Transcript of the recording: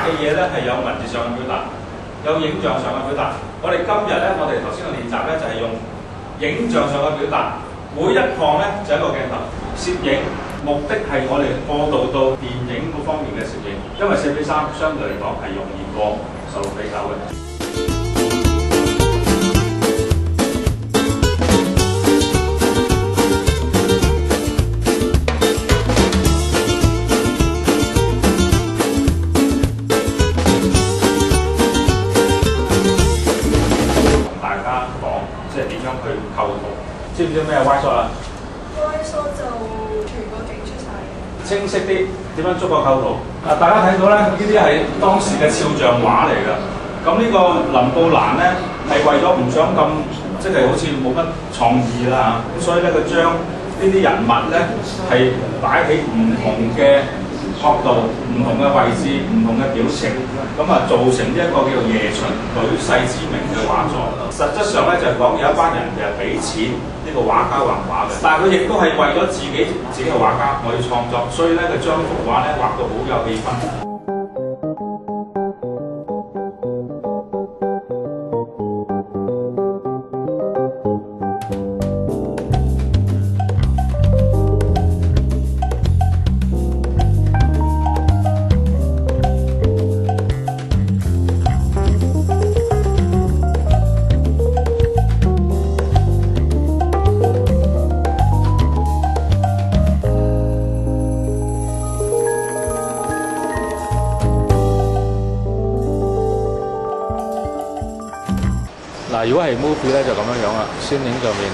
嘅嘢咧係有文字上嘅表達，有影像上嘅表達。我哋今日咧，我哋頭先嘅練習咧就係用影像上嘅表達，每一項咧就一個鏡頭。攝影目的係我哋過渡到電影嗰方面嘅攝影，因為4:3相對嚟講係容易過16:9嘅。即係點樣去構圖？知唔知咩係 wide shot 啊？wide shot 就全個景出晒嘅。清晰啲，點樣捉個構圖？大家睇到咧，呢啲係當時嘅肖像畫嚟㗎。咁呢個林布蘭咧係為咗唔想咁，即係好似冇乜創意啦嚇，所以咧佢將呢啲人物咧係擺喺唔同嘅角度、唔同嘅位置、唔同嘅表情，咁啊造成呢一個叫做夜巡舉世知名嘅畫作。實質上咧就係講有一班人就係俾錢呢個畫家畫畫嘅，但係佢亦都係為咗自己嘅畫家我要創作，所以咧佢將幅畫咧畫到好有氣氛。嗱，如果係 movie 咧，就咁樣啦，先影上面。